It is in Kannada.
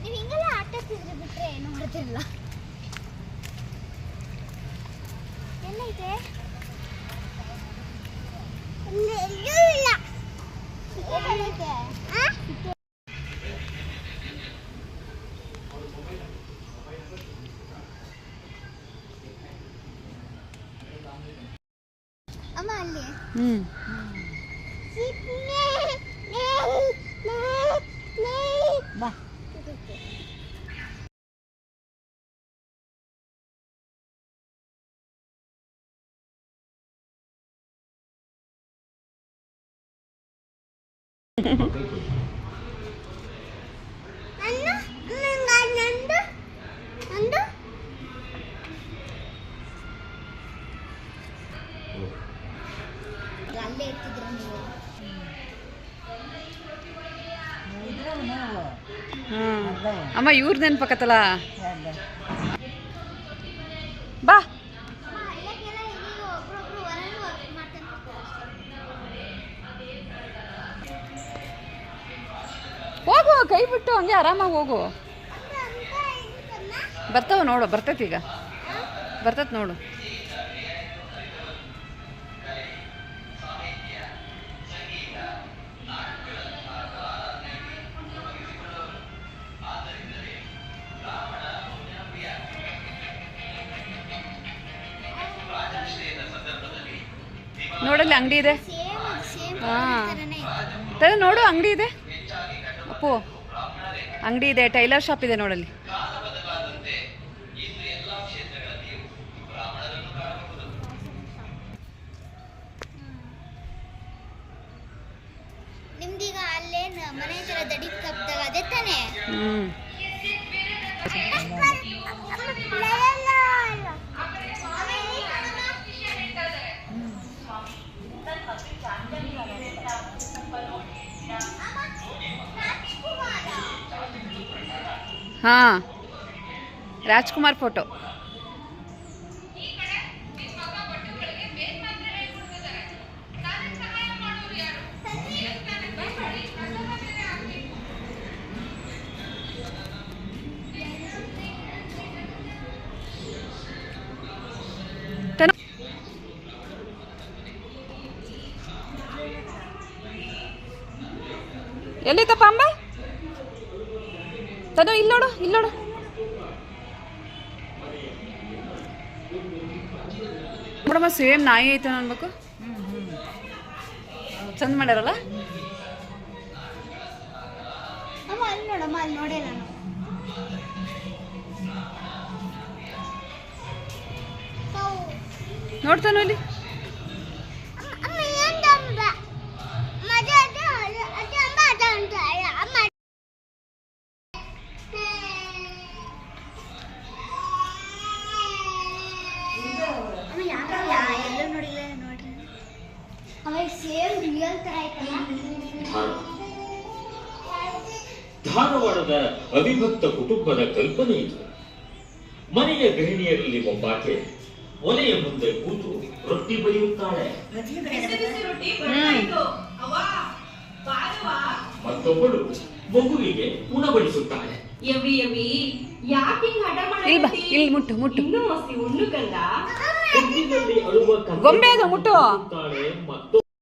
ನೀವು ಹಿಂಗೆಲ್ಲ ಆಟ ತಿಂದ್ರೆ ಬಿಟ್ರೆ ಏನು ಮಾಡ್ತಿರಲ್ಲ. ಎಲ್ಲೈತೆ ಇಲ್ಲ ಅಮ್ಮ ಅಲ್ಲಿ ಬಾ ಅಲ್ಲೇ ಇರ್ತಿದ್ರು ನೀವು. ಅಮ್ಮ ಇವ್ರ ನೆನ್ಪಕತ್ತಲ್ಲ ಬಾ ಹೋಗು, ಕೈ ಬಿಟ್ಟು ಹಂಗೆ ಆರಾಮಾಗಿ ಹೋಗು. ಬರ್ತಾವ ನೋಡು, ಬರ್ತೈತಿ ಈಗ ಬರ್ತೈತಿ ನೋಡು. ನೋಡಲ್ಲಿ ಅಂಗಡಿ ಇದೆ. ಹಾಂ ನೋಡು, ಅಂಗಡಿ ಇದೆ ಅಪ್ಪು, ಅಂಗಡಿ ಇದೆ, ಟೈಲರ್ ಶಾಪ್ ಇದೆ ನೋಡಲ್ಲಿ. ನಿಮ್ದೀಗ ಅಲ್ಲೇ ಮನೆ ಹತ್ರ ದಡಿ ಕಪ್ದಾಗ ಅದೇ ತಾನೇ? ಹಾಂ, ರಾಜ್ಕುಮಾರ್ ಫೋಟೋ. ಎಲ್ಲಿತ್ತಪ್ಪ ಅಂಬ? ತನು ಇಲ್ಲೋಡು, ಇಲ್ಲೋಡು. ನೋಡಮ್ಮ, ಸೇಮ್ ನಾಯಿ ಐತೆ ಅನ್ಬೇಕು. ಚಂದ ಮಾಡ್ಯಾರಲ್ಲ. ಅಲ್ಲಿ ನೋಡಮ್ಮ, ಅಲ್ಲಿ ನೋಡೇ ನಾನು. ನೋಡ್ತಾನು ಅಲ್ಲಿ. ಧಾರವಾಡದ ಅವಿಭಕ್ತ ಕುಟುಂಬದ ಕಲ್ಪನೆ ಇದು. ಮನೆಯ ಗೃಹಿಣಿಯರಲ್ಲಿ ಒಬ್ಬಾಕೆ ಒಲೆಯ ಮುಂದೆ ಕೂತು ರೊಟ್ಟಿ ಬಡಿಯುತ್ತಾಳೆ, ಮತ್ತೊಬ್ಬಳು ಮಗುವಿಗೆ ಉಣಬಡಿಸುತ್ತಾಳೆ. ಇಲ್ಲಿ ಮುಟ್ಟು ಮುಟ್ಟು ಗೊಂಬೆ ಮುಟ್ಟು.